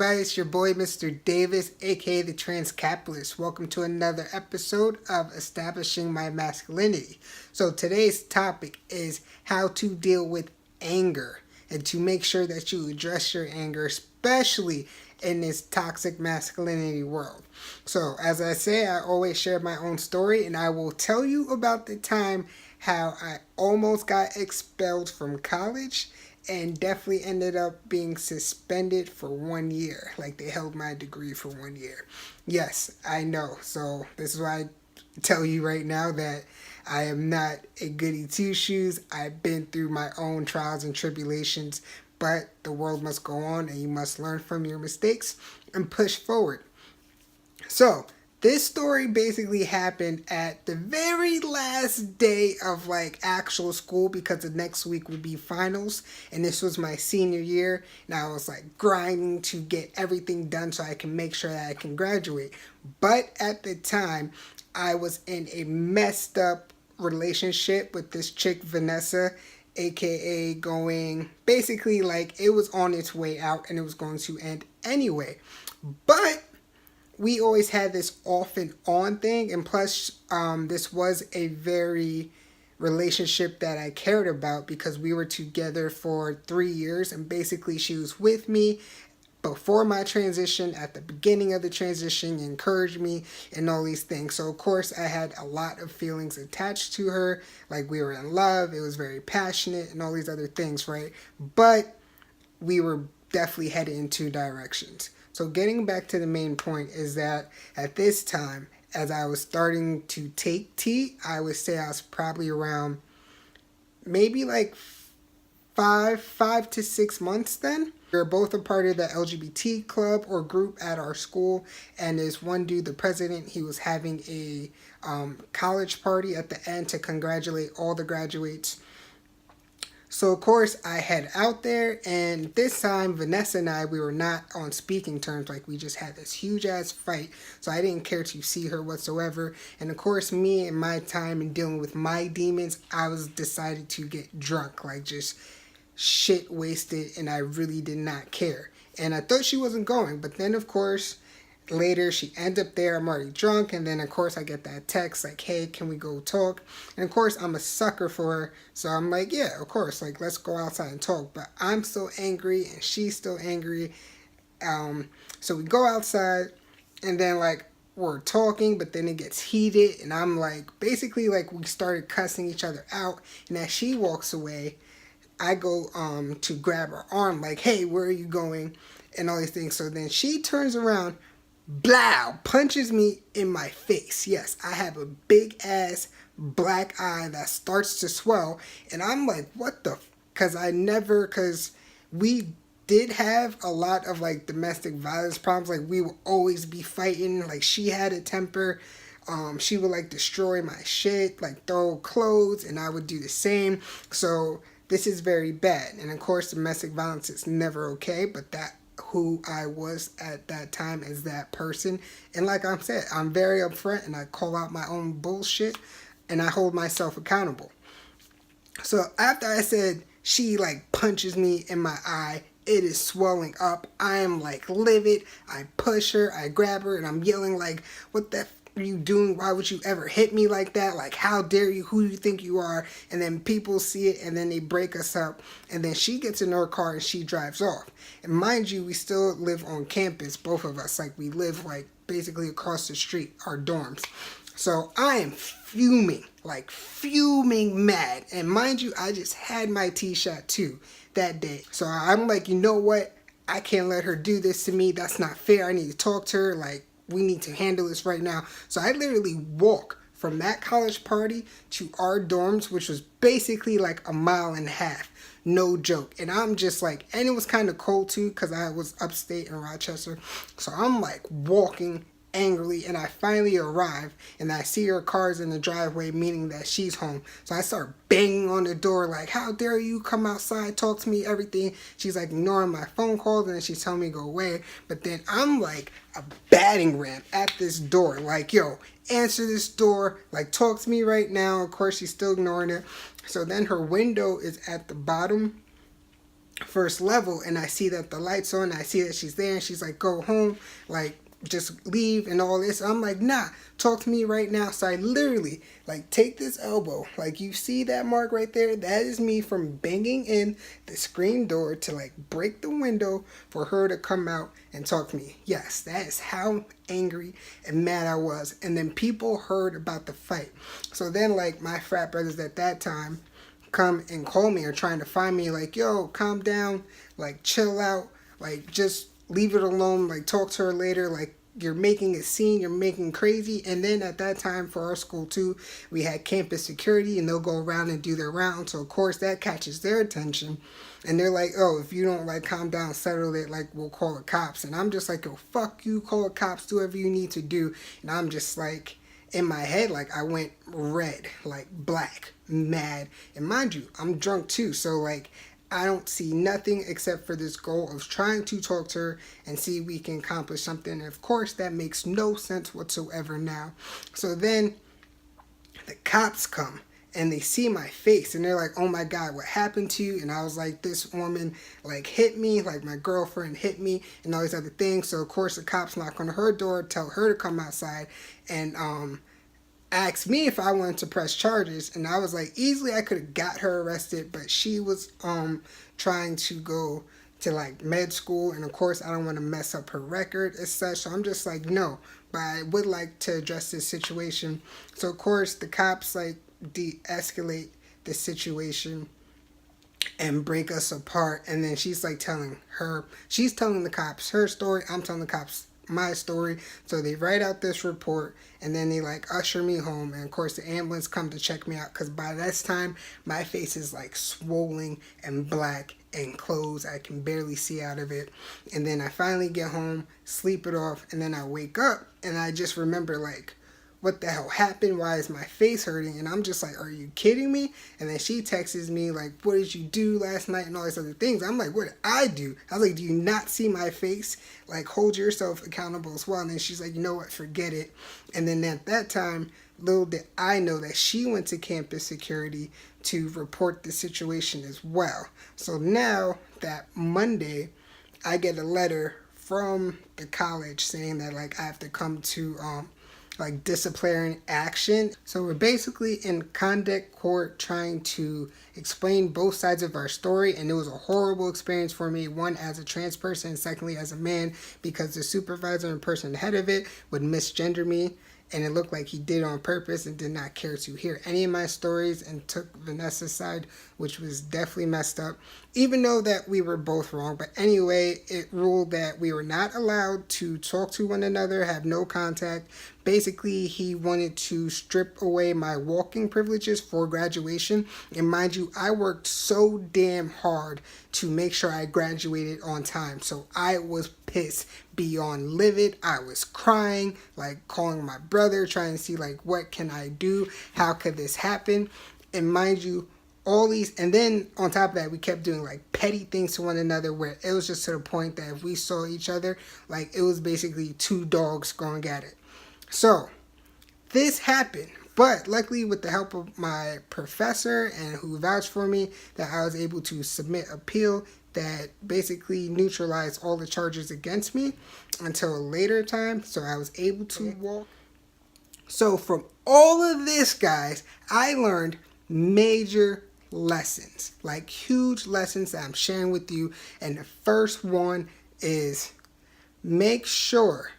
Everybody, it's your boy Mr.Davis, aka TheTransCapitalist. Welcome to another episode of Establishing My Masculinity. So today's topic is how to deal with anger and to make sure that you address your anger, especially in this toxic masculinity world. So as I say, I always share my own story, and I will tell you about the time how I almost got expelled from college and definitely ended up being suspended for 1 year. Like, they held my degree for 1 year. Yes, I know. So this is why I tell you right now that I am not a goody two shoes. I've been through my own trials and tribulations, but the world must go on, and you must learn from your mistakes and push forward. So this story basically happened at the very last day of like actual school, because the next week would be finals, and this was my senior year, and I was like grinding to get everything done so I can make sure that I can graduate. But at the time, I was in a messed up relationship with this chick Vanessa, aka going basically like it was on its way out and it was going to end anyway. But we always had this off and on thing, and plus this was a very relationship that I cared about because we were together for 3 years, and basically she was with me before my transition, at the beginning of the transition, encouraged me and all these things. So of course I had a lot of feelings attached to her, like we were in love, it was very passionate and all these other things, right? But we were definitely headed in two directions. So getting back to the main point is that at this time, as I was starting to take tea, I would say I was probably around maybe like five to 6 months then. We were both a part of the LGBT club or group at our school, and there's one dude, the president, he was having a college party at the end to congratulate all the graduates. So of course I head out there, and this time Vanessa and I, we were not on speaking terms. Like, we just had this huge ass fight, so I didn't care to see her whatsoever. And of course, me and my time in dealing with my demons, I was decided to get drunk, like just shit wasted, and I really did not care. And I thought she wasn't going, but then of course later she ended up there. I'm already drunk, and then of course I get that text like, hey, can we go talk? And of course I'm a sucker for her, so I'm like, yeah, of course, like, let's go outside and talk. But I'm still angry and she's still angry. So we go outside, and then like we're talking, but then it gets heated, and I'm like, basically like we started cussing each other out. And as she walks away, I go to grab her arm like, hey, where are you going? And all these things. So then she turns around, blow, punches me in my face. Yes, I have a big ass black eye that starts to swell, and I'm like, what the because we did have a lot of like domestic violence problems. Like, we would always be fighting. Like, she had a temper. She would like destroy my shit, like throw clothes, and I would do the same. So this is very bad. And of course, domestic violence is never okay, but that who I was at that time as that person. And like I said, I'm very upfront, and I call out my own bullshit, and I hold myself accountable. So after I said she like punches me in my eye, it is swelling up. I am like livid. I push her, I grab her, and I'm yelling like, what the are you doing? Why would you ever hit me like that? Like, how dare you? Who do you think you are? And then people see it, and then they break us up. And then she gets in her car and she drives off. And mind you, we still live on campus, both of us. Like, we live like basically across the street, our dorms. So I am fuming, like fuming mad. And mind you, I just had my tea shot too that day. So I'm like, you know what? I can't let her do this to me. That's not fair. I need to talk to her. Like, we need to handle this right now. So I literally walk from that college party to our dorms, which was basically like a mile and a half. No joke. And I'm just like, and it was kind of cold too, because I was upstate in Rochester. So I'm like walking angrily, and I finally arrive, and I see her car's in the driveway, meaning that she's home. So I start banging on the door like, how dare you come outside, talk to me, everything. She's like ignoring my phone calls, and then she's telling me to go away. But then I'm like a batting ram at this door, like, yo, answer this door, like, talk to me right now. Of course she's still ignoring it. So then her window is at the bottom first level, and I see that the light's on. I see that she's there, and she's like, "Go home, like just leave," and all this. I'm like, "Nah, talk to me right now." So I literally like take this elbow, like you see that mark right there. That is me from banging in the screen door to like break the window for her to come out and talk to me. Yes, that is how angry and mad I was. And then people heard about the fight. So then like my frat brothers at that time come and call me or trying to find me, like, "Yo, calm down, like chill out, like just leave it alone, like talk to her later, like you're making a scene, you're making crazy." And then at that time for our school too, we had campus security, and they'll go around and do their rounds, so of course that catches their attention, and they're like, "Oh, if you don't like calm down, settle it, like we'll call the cops." And I'm just like, "Yo, fuck you, call the cops, do whatever you need to do." And I'm just like, in my head, like I went red, like black, mad. And mind you, I'm drunk too, so like I don't see nothing except for this goal of trying to talk to her and see if we can accomplish something. And of course that makes no sense whatsoever now. So then the cops come and they see my face and they're like, "Oh my God, what happened to you?" And I was like, "This woman like hit me, like my girlfriend hit me," and all these other things. So of course the cops knock on her door, tell her to come outside, and asked me if I wanted to press charges. And I was like, easily I could have got her arrested, but she was trying to go to like med school, and of course I don't want to mess up her record as such. So I'm just like, no, but I would like to address this situation. So of course the cops like de-escalate the situation and break us apart. And then she's like she's telling the cops her story, I'm telling the cops my story. So they write out this report, and then they like usher me home, and of course the ambulance come to check me out, because by this time my face is like swollen and black and closed. I can barely see out of it. And then I finally get home, sleep it off, and then I wake up and I just remember like, what the hell happened? Why is my face hurting? And I'm just like, are you kidding me? And then she texts me like, "What did you do last night?" and all these other things. I'm like, what did I do? I was like, do you not see my face? Like, hold yourself accountable as well. And then she's like, "You know what, forget it." And then at that time, little did I know that she went to campus security to report the situation as well. So now that Monday, I get a letter from the college saying that like I have to come to like disciplinary action. So we're basically in conduct court trying to explain both sides of our story, and it was a horrible experience for me, one as a trans person, and secondly as a man, because the supervisor and person head of it would misgender me, and it looked like he did on purpose and did not care to hear any of my stories and took Vanessa's side, which was definitely messed up, even though that we were both wrong. But anyway, it ruled that we were not allowed to talk to one another, have no contact. Basically, he wanted to strip away my walking privileges for graduation. And mind you, I worked so damn hard to make sure I graduated on time. So I was pissed beyond livid. I was crying, like calling my brother, trying to see like, what can I do? How could this happen? And mind you, all these, and then on top of that, we kept doing like petty things to one another, where it was just to the point that if we saw each other, like it was basically two dogs going at it. So this happened, but luckily with the help of my professor and who vouched for me, that I was able to submit appeal that basically neutralized all the charges against me until a later time. So I was able to walk. So from all of this, guys, I learned major lessons, like huge lessons that I'm sharing with you. And the first one is, make sure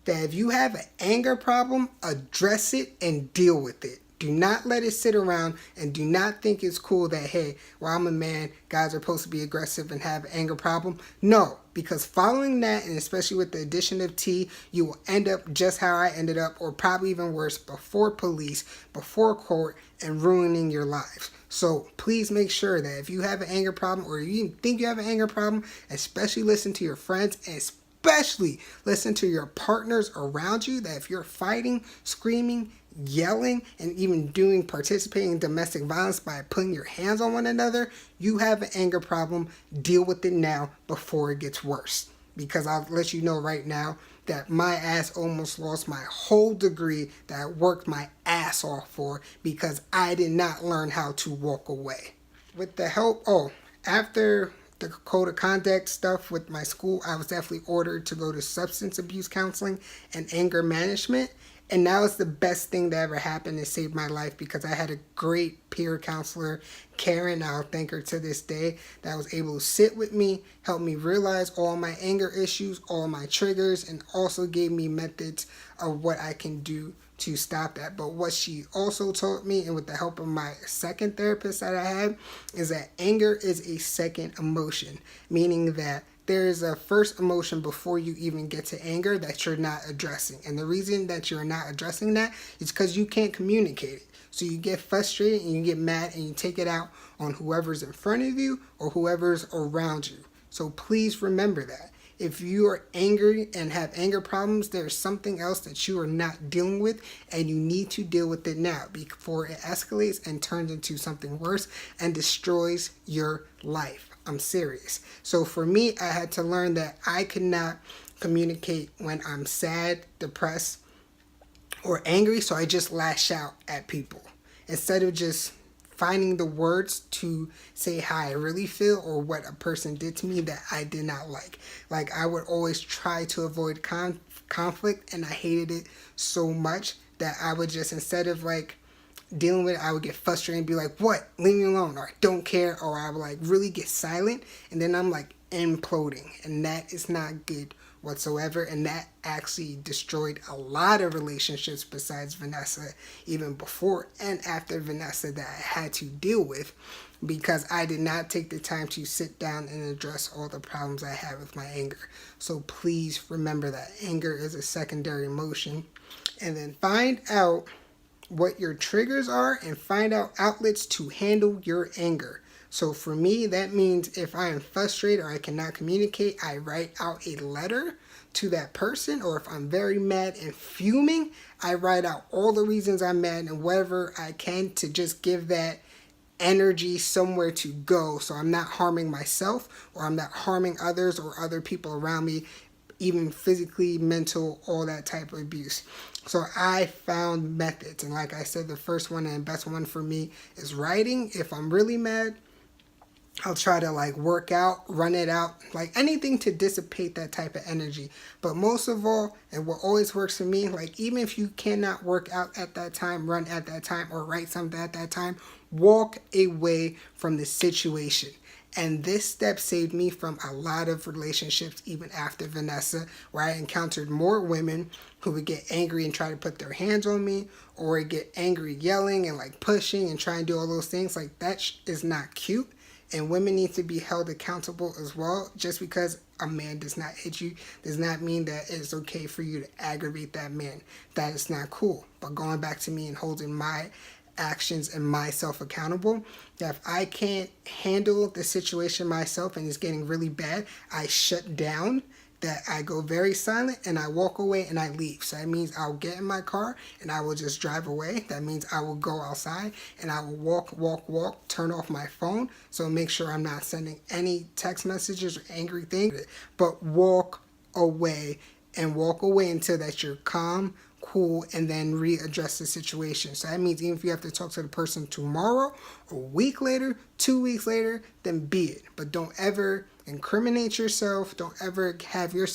that if you have an anger problem, address it and deal with it. Do not let it sit around, and do not think it's cool that, hey, well, I'm a man, guys are supposed to be aggressive and have an anger problem. No, because following that, and especially with the addition of T, you will end up just how I ended up, or probably even worse, before police, before court, and ruining your lives. So please make sure that if you have an anger problem, or you even think you have an anger problem, especially listen to your friends, and especially listen to your partners around you, that if you're fighting, screaming, yelling, and even participating in domestic violence by putting your hands on one another, you have an anger problem. Deal with it now before it gets worse. Because I'll let you know right now that my ass almost lost my whole degree that I worked my ass off for, because I did not learn how to walk away. With the help, after the code of conduct stuff with my school, I was definitely ordered to go to substance abuse counseling and anger management. And that was the best thing that ever happened. It saved my life because I had a great peer counselor, Karen, I'll thank her to this day, that was able to sit with me, help me realize all my anger issues, all my triggers, and also gave me methods of what I can do to stop that. But what she also taught me, and with the help of my second therapist that I had, is that anger is a second emotion, meaning that there is a first emotion before you even get to anger that you're not addressing. And the reason that you're not addressing that is because you can't communicate it. So you get frustrated and you get mad and you take it out on whoever's in front of you or whoever's around you. So please remember that. If you are angry and have anger problems, there's something else that you are not dealing with, and you need to deal with it now before it escalates and turns into something worse and destroys your life. I'm serious. So for me, I had to learn that I could not communicate when I'm sad, depressed, or angry, so I just lash out at people instead of just finding the words to say how I really feel or what a person did to me that I did not like. Like, I would always try to avoid conflict, and I hated it so much that I would just, instead of like dealing with it, I would get frustrated and be like, what? Leave me alone, or I don't care, or I would like really get silent, and then I'm like imploding, and that is not good whatsoever. And that actually destroyed a lot of relationships besides Vanessa, even before and after Vanessa, that I had to deal with because I did not take the time to sit down and address all the problems I had with my anger. So please remember that anger is a secondary emotion. And then find out what your triggers are and find out outlets to handle your anger. So for me, that means if I am frustrated or I cannot communicate, I write out a letter to that person. Or if I'm very mad and fuming, I write out all the reasons I'm mad and whatever I can to just give that energy somewhere to go, so I'm not harming myself or I'm not harming others or other people around me, even physically, mental, all that type of abuse. So I found methods, and like I said, the first one and best one for me is writing. If I'm really mad, I'll try to like work out, run it out, like anything to dissipate that type of energy. But most of all, and what always works for me, like even if you cannot work out at that time, run at that time, or write something at that time, walk away from the situation. And this step saved me from a lot of relationships, even after Vanessa, where I encountered more women who would get angry and try to put their hands on me, or get angry yelling and like pushing and trying to do all those things. Like that is not cute. And women need to be held accountable as well. Just because a man does not hit you does not mean that it's okay for you to aggravate that man. That is not cool. But going back to me and holding my actions and myself accountable, that if I can't handle the situation myself and it's getting really bad, I shut down, that I go very silent and I walk away and I leave. So that means I'll get in my car and I will just drive away. That means I will go outside and I will walk, turn off my phone. So make sure I'm not sending any text messages or angry things, but walk away until that you're calm, cool, and then readdress the situation. So that means even if you have to talk to the person tomorrow, a week later, 2 weeks later, then be it. But don't ever incriminate yourself. Don't ever have yourself